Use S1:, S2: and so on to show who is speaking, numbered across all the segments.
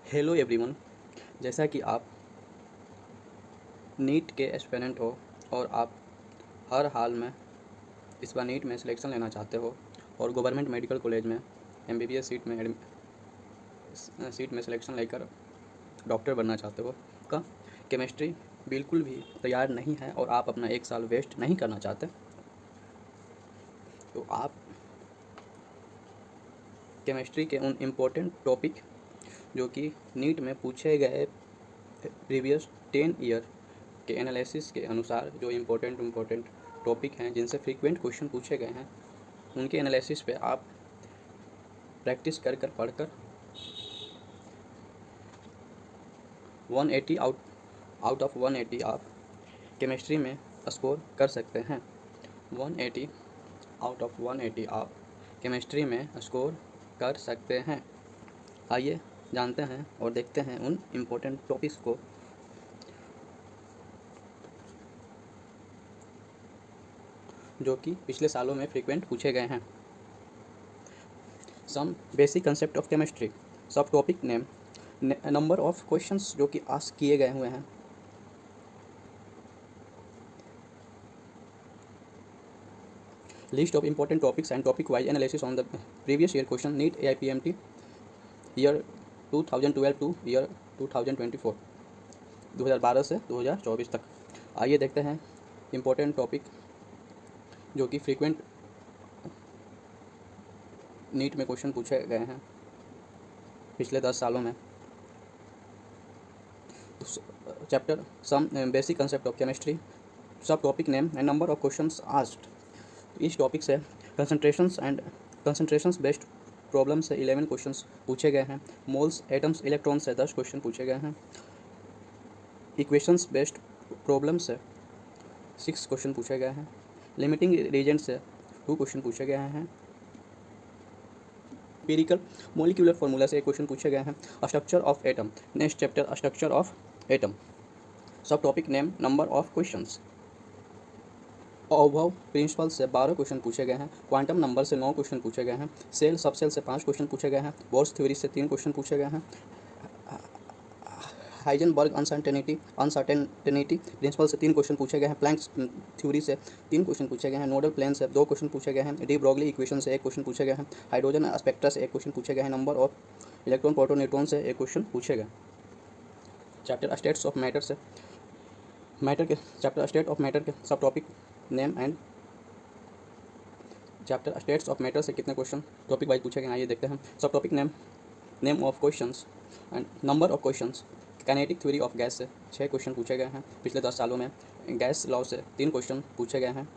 S1: Hello everyone. जैसा कि आप नीट के एस्पिरेंट हो और आप हर हाल में इस बार नीट में सिलेक्शन लेना चाहते हो और गवर्नमेंट मेडिकल कॉलेज में एमबीबीएस सीट में सिलेक्शन लेकर डॉक्टर बनना चाहते हो का केमिस्ट्री बिल्कुल भी तैयार नहीं है और आप अपना 1 साल वेस्ट नहीं करना चाहते, तो आप केमिस्ट्री के उन इम्पोर्टेंट टॉपिक जो कि नीट में पूछे गए प्रीवियस 10 ईयर के एनालिसिस के अनुसार जो इम्पोर्टेंट टॉपिक हैं जिनसे फ्रीक्वेंट क्वेश्चन पूछे गए हैं, उनके एनालिसिस पे आप प्रैक्टिस कर कर पढ़कर 180 आउट ऑफ 180 आप केमिस्ट्री में स्कोर कर सकते हैं। 180 आउट ऑफ 180 आप केमिस्ट्री में स्कोर कर सकते हैं। आइए जानते हैं और देखते हैं उन इम्पोर्टेंट टॉपिक्स को जो कि पिछले सालों में फ्रीक्वेंट पूछे गए हैं। Some basic concept of chemistry, सब topic name, number of questions जो कि आस्क किए गए हुए हैं, list of important topics and topic wise analysis on the previous year question NEET AIPMT year 2012 to year 2024, 2012 से 2024 तक। आइए देखते हैं इम्पोर्टेंट टॉपिक जो कि फ्रीक्वेंट नीट में क्वेश्चन पूछे गए हैं पिछले 10 सालों में। Chapter some basic concept of chemistry, सब topic name and number of questions asked. इस टॉपिक से कंसंट्रेशंस बेस्ड प्रॉब्लम से 11 क्वेश्चंस पूछे गए हैं। मोल्स एटम्स इलेक्ट्रॉन से 10 क्वेश्चन पूछे गए हैं। इक्वेशंस बेस्ड प्रॉब्लम से 6 क्वेश्चन पूछे गए हैं। लिमिटिंग रीजेंट से 2 क्वेश्चन पूछे गए हैं। एम्पिरिकल मोलिकुलर फार्मूला से 1 क्वेश्चन पूछे गए हैं। Structure of atom, next chapter structure of atom, सब topic name, number of questions. Aufbau principle से 12 क्वेश्चन पूछे गए हैं। क्वांटम नंबर से 9 क्वेश्चन पूछे गए हैं। सेल सबसेल से 5 क्वेश्चन पूछे गए हैं। बोर्स थ्योरी से 3 क्वेश्चन पूछे गए हैं। हाइजेनबर्ग अनसर्टेनिटी प्रिंसिपल से 3 क्वेश्चन पूछे गए हैं। प्लैंक थ्योरी से 3 क्वेश्चन पूछे गए हैं। नोडल प्लेन से 2 क्वेश्चन पूछे गए हैं। डी ब्रॉगली इक्वेशन से 1 क्वेश्चन पूछे गए हैं। हाइड्रोजन स्पेक्ट्रा से 1 क्वेश्चन पूछे गए हैं। Number of electron proton neutron से 1 क्वेश्चन पूछे गए। चैप्टर स्टेट्स ऑफ मैटर से चैप्टर स्टेट ऑफ मैटर के सब topic name and chapter states of matter से कितने क्वेश्चन टॉपिक वाइज पूछे गए हैं, आइए देखते हैं। सब topic name, name of questions and number of questions. Kinetic theory of gas से 6 क्वेश्चन पूछे गए हैं पिछले 10 सालों में। गैस लॉ से 3 क्वेश्चन पूछे गए हैं।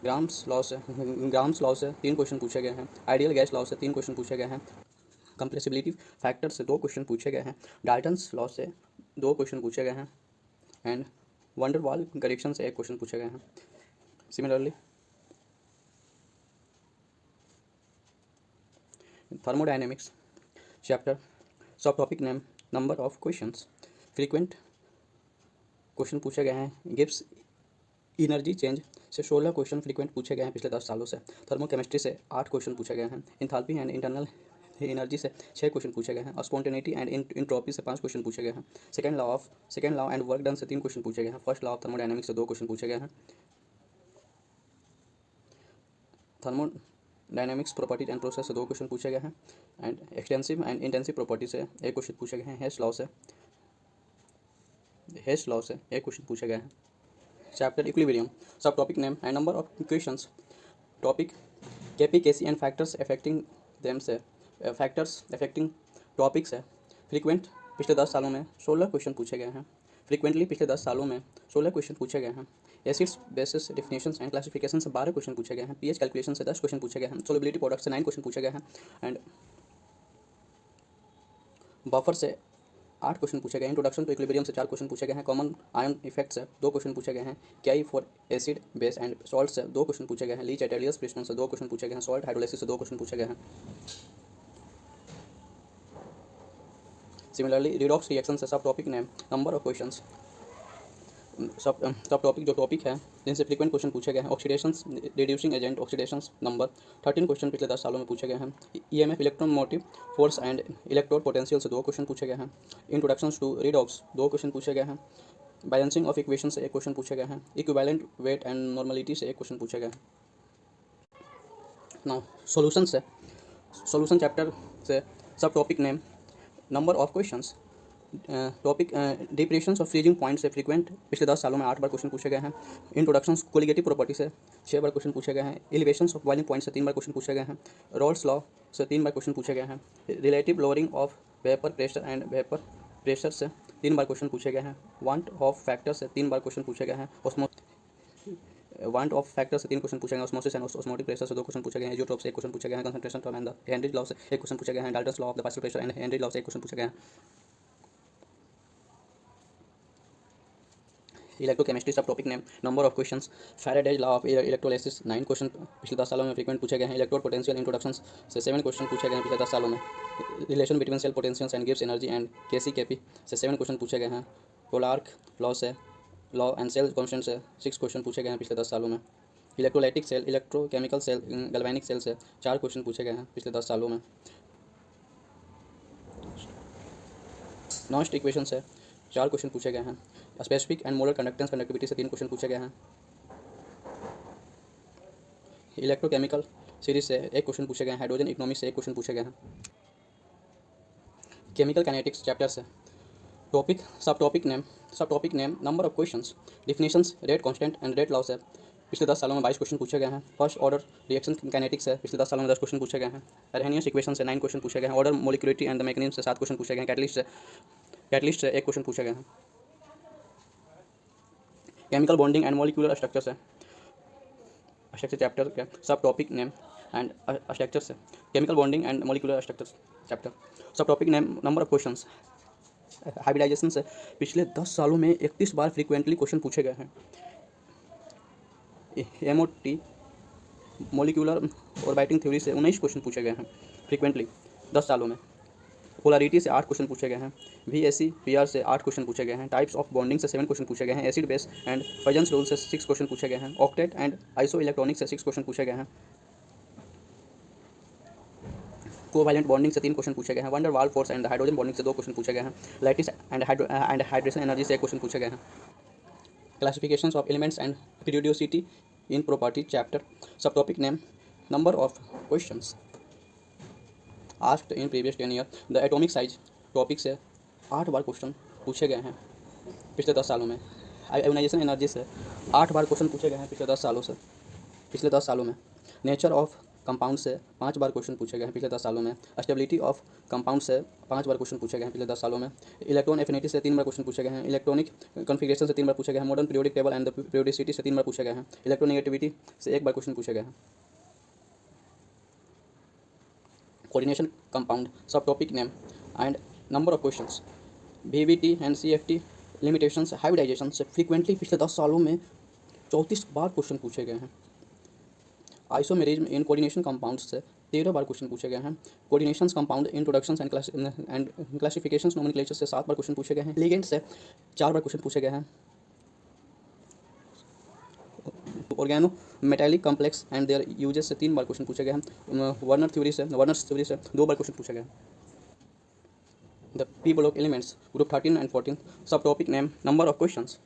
S1: ग्राम्स लॉ से 3 क्वेश्चन पूछे गए हैं। आइडियल गैस लॉ से 3 क्वेश्चन पूछे गए हैं। कंप्रेसिबिलिटी फैक्टर से 2 क्वेश्चन पूछे गए हैं। डाल्टन्स लॉ से 2 क्वेश्चन पूछे गए हैं एंड वंडर वाल करेक्शन से 1 क्वेश्चन पूछे गए हैं। सिमिलरली थर्मोडायनेमिक्स चैप्टर, सब topic name, number of questions, frequent question पूछे गए हैं। गिब्स एनर्जी चेंज से 16 क्वेश्चन फ्रीक्वेंट पूछे गए हैं पिछले 10 सालों से। थर्मोकेमिस्ट्री से 8 क्वेश्चन पूछे गए हैं। इंथाल्पी एंड इंटरनल एनर्जी से 6 क्वेश्चन पूछे गए हैं। स्पॉन्टेनिटी एंड इंट्रोपी से 5 क्वेश्चन पूछे गए हैं। Second law and work done से 3 क्वेश्चन पूछे गए हैं। फर्स्ट लॉ ऑफ थर्मोडायनेमिक्स से 2 क्वेश्चन पूछे गए हैं। थर्मोडायनेमिक्स प्रॉपर्टीज एंड प्रोसेस से 2 क्वेश्चन पूछे गए हैं and extensive and intensive property से 1 क्वेश्चन पूछे गए हैं। हेस लॉ से 1 क्वेश्चन पूछे गए हैं। Chapter equilibrium, sub topic name and number of questions. Topic KP KC and factors affecting them से फैक्टर्स अफेक्टिंग टॉपिक्स है। फ्रीक्वेंट पिछले 10 सालों में 16 क्वेश्चन पूछे गए हैं। फ्रीक्वेंटली पिछले 10 सालों में 16 क्वेश्चन पूछे गए हैं। Acids bases definitions and classification से 12 क्वेश्चन पूछे गए हैं। पीएच कैलकुलेशन से 10 क्वेश्चन पूछे गए हैं। सोलिबिलिटी प्रोडक्ट से 9 क्वेश्चन पूछे गए हैं एंड बफर से 8 क्वेश्चन पूछे गए हैं। इंट्रोडक्शन टू इक्विलिब्रियम से 4 क्वेश्चन पूछे गए हैं। कॉमन आयन इफेक्ट से 2 क्वेश्चन पूछे गए हैं। क्याई for acid base and salt से 2 क्वेश्चन पूछे गए हैं। लीच एटेलियस प्रिस्टन से 2 क्वेश्चन पूछे गए हैं। सॉल्ट हाइड्रोलाइसिस से 2 क्वेश्चन पूछे गए हैं। सिमिलरली रिडॉक्स रिएक्शन से सब topic name, number of questions. सब टॉपिक जो टॉपिक है जिनसे फ्रीक्वेंट क्वेश्चन पूछे गए हैं, oxidations, reducing agent, oxidations number 13 question पिछले 10 सालों में पूछे गए हैं। EMF, electromotive force and electrode potential से 2 क्वेश्चन पूछे गए हैं। इंट्रोडक्शंस टू रिडॉक्स 2 क्वेश्चन पूछे गए हैं। बैलेंसिंग ऑफ इक्वेशन से 1 क्वेश्चन पूछे गए हैं। इक्विवेलेंट वेट एंड नॉर्मलिटी से 1 क्वेश्चन पूछे गए हैं। नाउ सॉल्यूशन से, सॉल्यूशन चैप्टर से सब topic name, number of questions, topic depressions और फ्रीजिंग पॉइंट से फ्रीक्वेंट पिछले 10 सालों में 8 बार क्वेश्चन पूछे गए हैं। इंट्रोडक्शंस कोलिगेटिव प्रॉपर्टी से 6 बार क्वेश्चन पूछे गए हैं। एलिवेशंस ऑफ बॉइलिंग पॉइंट से 3 बार क्वेश्चन पूछे गए हैं। रॉल्स लॉ से 3 बार क्वेश्चन पूछे गए हैं। Relative lowering of vapour pressure and vapour pressure से 3 बार क्वेश्चन पूछे गए हैं। वांट ऑफ फैक्टर से 3 बार क्वेश्चन पूछे गए हैं। वांट ऑफ फैक्टर से 3 क्वेश्चन पूछे गए हैं। ऑस्मोसिस एंड ऑस्मोटिक प्रेशर से 2 क्वेश्चन पूछे गए हैं। इज़ोटोप से 1 क्वेश्चन पूछे गए हैं। Concentration term and the Henry law से 1 क्वेश्चन पूछे गए हैं। Dalton's law of the partial pressure and Henry law से 1 क्वेश्चन पूछे गए हैं। इलेक्ट्रोकेमिस्ट्री सब topic name, number of questions, Faraday's law of electrolysis 9 question पिछले 10 सालों में फ्रीक्वेंट पूछे गए हैं। इलेक्ट्रोड पोटेंशियल इंट्रोडक्शंस से 7 क्वेश्चन पूछे गए हैं पिछले 10 सालों में। Relation between cell potentials and गिव्स एनर्जी एंड केसी से 7 क्वेश्चन पूछे गए हैं। पोलार्क लॉ से, लॉ एंड सेल कॉन्स्टेंट से 6 क्वेश्चन पूछे गए हैं पिछले 10 सालों में। Electrolytic cell, electrochemical cell, galvanic cell से 4 क्वेश्चन पूछे गए हैं पिछले 10 सालों में। नॉइस्ट इक्वेशन से 4 क्वेश्चन पूछे गए हैं। Specific and molar conductance conductivity से 3 क्वेश्चन पूछे गए हैं। इलेक्ट्रोकेमिकल सीरीज से 1 क्वेश्चन पूछे गए हैं। हाइड्रोजन इकोनॉमिक्स से 1 क्वेश्चन पूछे गए हैं। केमिकल काइनेटिक्स चैप्टर से टॉपिक सब topic name, number of questions, definitions, rate constant and rate law से पिछले 10 सालों में 22 क्वेश्चन पूछे गए हैं। फर्स्ट ऑर्डर रिएक्शन काइनेटिक्स से पिछले 10 सालों में 10 क्वेश्चन पूछे गए हैं। अर्हेनियस इक्वेशन से 9 क्वेश्चन पूछे गए हैं। Order molecularity and the mechanism से 7 क्वेश्चन पूछे गए हैं। कैटलिस्ट से 1 क्वेश्चन पूछे गए हैं। Chemical bonding and molecular structure से स्ट्रक्चर चैप्टर के सब टॉपिक नेम एंड स्ट्रक्चर से chemical bonding and molecular structure chapter सब topic name, number of questions, hybridisation से पिछले 10 सालों में 31 बार फ्रीक्वेंटली क्वेश्चन पूछे गए हैं। एमओटी मोलिकुलर ऑर्बिटिंग थ्योरी से 19 क्वेश्चन पूछे गए हैं फ्रीक्वेंटली 10 सालों में। पोलरिटी से 8 क्वेश्चन पूछे गए हैं। VAC PR से 8 क्वेश्चन पूछे गए हैं। टाइप्स ऑफ बॉन्डिंग से 7 क्वेश्चन पूछे गए हैं। एसिड बेस एंड फजन्स रूल से 6 क्वेश्चन पूछे गए हैं। ऑक्टेट एंड आइसो इलेक्ट्रॉनिक से 6 क्वेश्चन पूछे गए हैं। कोवैलेंट बॉन्डिंग से 3 क्वेश्चन पूछे गए हैं। वंडर वाल फोर्स एंड हाइड्रोजन बॉन्डिंग से 2 क्वेश्चन पूछे गए हैं। लैटिस एंड हाइड्रेशन एनर्जी से 1 क्वेश्चन पूछे गए हैं। Classifications of elements and periodicity in property chapter सब topic name, number of questions asked in previous 10 year. The atomic size topic से 8 बार क्वेश्चन पूछे गए हैं पिछले 10 सालों में। आयोनाइजेशन एनर्जी से 8 बार क्वेश्चन पूछे गए हैं पिछले 10 सालों में। नेचर ऑफ कंपाउंड से 5 बार क्वेश्चन पूछे गए हैं पिछले 10 सालों में। स्टेबिलिटी ऑफ कंपाउंड से 5 बार क्वेश्चन पूछे गए हैं पिछले 10 सालों में। इलेक्ट्रॉन एफिनिटी से 3 बार क्वेश्चन पूछे गए हैं। इलेक्ट्रॉनिक कॉन्फिगरेशन से 3 बार पूछे गए हैं। Modern periodic table and the periodicity से 3 बार पूछे गए हैं। इलेक्ट्रोनेगेटिविटी से 1 बार क्वेश्चन पूछे गए हैं। Coordination compound sub topic name and number of questions. VVT and CFT limitations hybridisation से फ्रीक्वेंटली पिछले 10 सालों में 34 बार क्वेश्चन पूछे गए हैं। आइसोमेरिज्म इन कोऑर्डिनेशन कंपाउंड से 13 बार क्वेश्चन पूछे गए हैं। Coordination compound introductions and classifications nomenclature से 7 बार क्वेश्चन पूछे गए हैं। लिगेंड से 4 बार क्वेश्चन पूछे गए हैं। Organo metallic complex and their uses से 3 बार क्वेश्चन पूछे गए हैं। वर्नर्स थ्योरी से 2 बार क्वेश्चन पूछे गए हैं। The P block elements group 13 and 14 सब topic name, number of questions.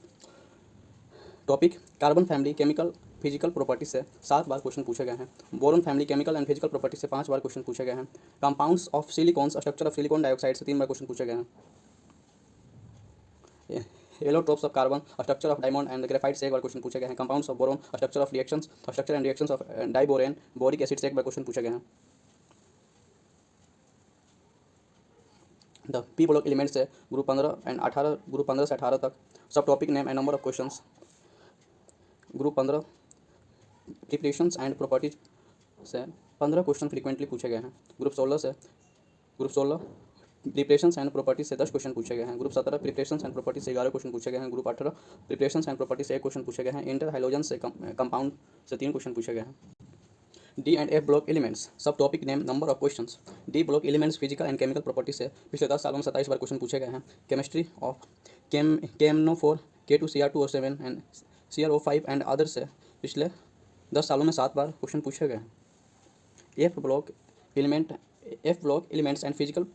S1: Topic carbon family chemical physical property से 7 बार क्वेश्चन पूछे गए हैं। Boron family chemical and physical property से 5 बार क्वेश्चन पूछे गए हैं। Compounds of silicones structure of silicon dioxide से 3 बार क्वेश्चन पूछे गए हैं। Allotropes of carbon structure of diamond and graphite से 1 बार क्वेश्चन पूछे गए हैं। Compounds of boron structure of reactions structure and reactions of diborane boric acid से 1 बार क्वेश्चन पूछे गए हैं। द पी ब्लॉक एलिमेंट से ग्रुप 15 एंड 18 ग्रुप 15 से 18 तक सब topic name and number of questions. Group 15 preparations and properties से 15 क्वेश्चन फ्रीक्वेंटली पूछे गए हैं। ग्रुप 16 प्रिपरेशंस एंड प्रॉपर्टीज से 10 क्वेश्चन पूछे गए हैं। ग्रुप 17 प्रिपरेशंस एंड प्रॉपर्टीज से 11 क्वेश्चन पूछे गए हैं। ग्रुप 18 प्रिपरेशंस एंड प्रॉपर्टीज से 1 क्वेश्चन पूछे गए हैं। इंटर हाइलोजन से कंपाउंड से 3 क्वेश्चन पूछे गए हैं। D and F block elements सब topic name, number of questions. D block elements physical and chemical property से पिछले 10 सालों में 27 बार क्वेश्चन पूछे गए हैं। Chemistry of केमनोफोर K2Cr2O7 and CrO5 and other से पिछले 10 सालों में 7 बार क्वेश्चन पूछे गए हैं। F block elements and physical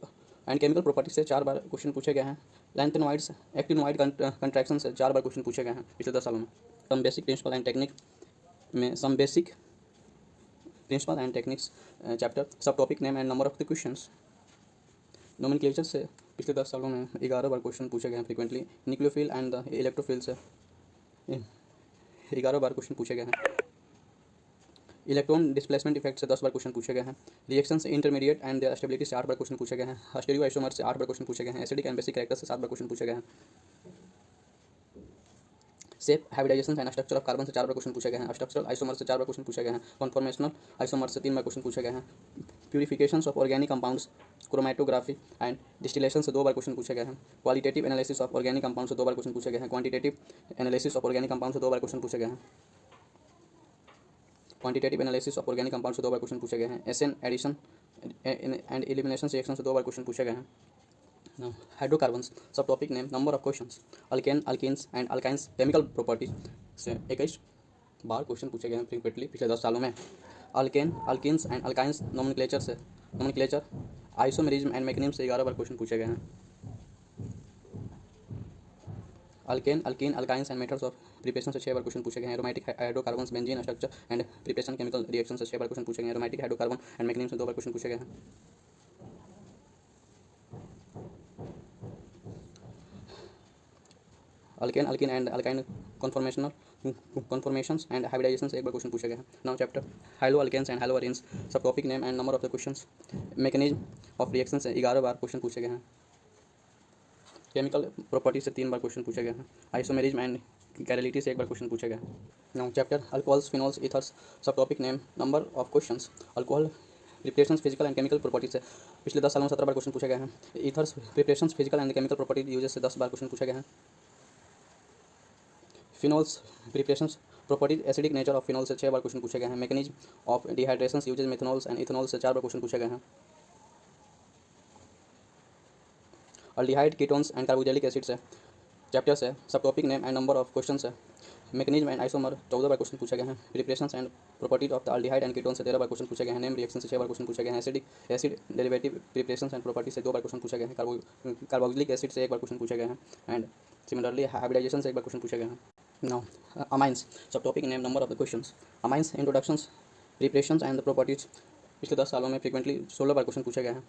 S1: and chemical property से 4 बार क्वेश्चन पूछे गए हैं। लैंथेनॉइड्स एक्टिनॉइड कंट्रैक्शन से 4 बार क्वेश्चन पूछे गए हैं पिछले 10 सालों में। Some basic principle and technique में some basic principle and techniques chapter सब topic name and number of the questions. Nomenclature से पिछले 10 सालों में 11 बार क्वेश्चन पूछे गए हैं फ्रीक्वेंटली। न्यूक्लियोफिल एंड द इलेक्ट्रोफिल से 11 बार क्वेश्चन पूछे गए हैं। इलेक्ट्रॉन डिस्प्लेसमेंट इफेक्ट से 10 बार क्वेश्चन पूछे गए हैं। रिएक्शन से इंटरमीडिएट एंड देयर स्टेबिलिटी से 8 बार क्वेश्चन पूछे गए हैं। स्टीरियो आइसोमर से 8 बार क्वेश्चन पूछे गए हैं। एसिडिक एंड बेसिक कैरेक्टर से 7 बार क्वेश्चन पूछे गए हैं। Shape hybridization and structure of carbon से 4 बार क्वेश्चन पूछे गए हैं। स्ट्रक्चरल आइसोमर से 4 बार क्वेश्चन पूछे गए हैं। कॉन्फॉर्मेशनल आइसोमर से 3 बार क्वेश्चन पूछे गए हैं। Purification of organic compounds chromatography and distillation से 2 बार क्वेश्चन पूछे गए हैं। Qualitative analysis of organic compound से 2 बार क्वेश्चन पूछे गए हैं। Quantitative analysis of organic compound से 2 बार क्वेश्चन पूछे गए हैं। Quantitative analysis of organic compound से 2 बार क्वेश्चन पूछे गए हैं। SN addition and elimination reaction से 2 बार क्वेश्चन पूछे गए हैं। Hydrocarbons sub topic name number of questions. Alkane alkenes and alkynes chemical properties से 21 बार क्वेश्चन पूछे गए हैं फ्रीक्वेंटली पिछले 10 सालों में। Alkane alkenes and alkynes nomenclature isomerism and mechanism से 11 बार क्वेश्चन पूछे गए हैं। Alkane alkyne alkynes and methods of preparation से 6 बार क्वेश्चन पूछे गए हैं। Aromatic hydrocarbons benzene structure and preparation chemical reaction से 6 बार क्वेश्चन पूछे गए हैं। एरोमेटिक हाइड्रोकार्बन एंड मैकेनिज्म से 2 बार क्वेश्चन पूछे गए हैं। Alkane alkene and alkyne conformations and hybridisation से 1 बार क्वेश्चन पूछे गए हैं। Now chapter halo alkanes and halo arenes सब topic name and number of the questions. Mechanism of reaction से 11 बार क्वेश्चन पूछे गए हैं। केमिकल प्रॉपर्टी से 3 बार क्वेश्चन पूछे गए हैं। आइसोमेरिज्म एंड कैरेलिटी से 1 बार क्वेश्चन पूछे गए हैं। Now chapter alcohols phenols ethers सब topic name number of questions. Alcohol preparations physical and chemical property से पिछले 10 सालों में 17 बार क्वेश्चन पूछे गए हैं। Ethers preparations physical and chemical property uses से 10 बार क्वेश्चन पूछे गए हैं। Phenols preparations properties acidic nature of phenol से 6 बार क्वेश्चन पूछे गए हैं। Mechanism of dehydration uses methanols and ethanol से 4 बार क्वेश्चन पूछे गए हैं। Aldehyde ketones and carboxylic acid से चैप्टर से सब topic name and number of question है। मैकेनिज्म एंड आइसोमर 14 बार क्वेश्चन पूछे गए हैं। Preparations and properties of the aldehyde and ketone से 13 बार क्वेश्चन पूछे गए हैं। नेम रिएक्शन से 6 बार क्वेश्चन पूछे गए हैं। Acid derivative preparations and properties से 2 बार क्वेश्चन पूछे गए हैं। कार्बोक्सिलिक एसिड से 1 बार क्वेश्चन पूछे गए हैं। एंड सिमिलरली हाइब्रिडाइजेशन से 1 बार क्वेश्चन पूछे गए हैं। नाउ अमाइंस सब topic name number of the questions. Amines introductions preparations and the properties पिछले 10 सालों में फ्रीक्वेंटली 16 बार क्वेश्चन पूछे गए हैं।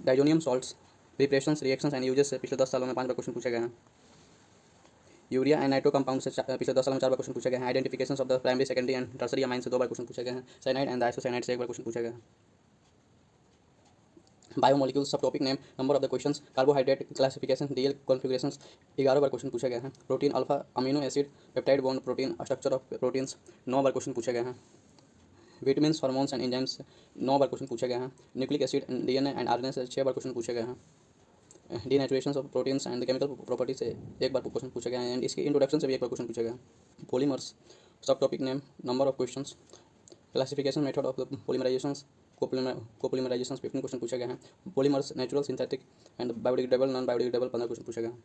S1: Diazonium salts preparations reactions and uses से पिछले 10 सालों में 5 बार क्वेश्चन पूछे गए हैं। यूरिया एंड नाइट्रो कंपाउंड से पिछले 10 सालों में 4 बार क्वेश्चन पूछे गए हैं। Identification of the primary secondary and tertiary amine से 2 बार क्वेश्चन पूछे गए हैं। साइनाइड एंड आइसोसाइनाइड से 1 बार क्वेश्चन पूछे गए हैं। बायोमोलिक्यूल्स सब topic name number of the questions. Carbohydrate classification DL configurations 11 bar question पूछे गए हैं। Protein alpha amino acid peptide bond protein structure of proteins 9 bar question पूछे गए हैं। Vitamins hormones and enzymes 9 bar question पूछे गए हैं। Nucleic acid DNA and RNA से 6 बार क्वेश्चन पूछे गए हैं। Denaturation of proteins and chemical property से 1 बार क्वेश्चन पूछे गए हैं। एंड इसके इंट्रोडक्शन से भी 1 बार क्वेश्चन पूछे गए हैं। पॉलीमर्स सब topic name number of questions. Classification method of the polymerisations copolymerisations 15 question पूछे गए हैं। Polymers natural synthetic and biodegradable non biodegradable 15 question पूछे गए हैं।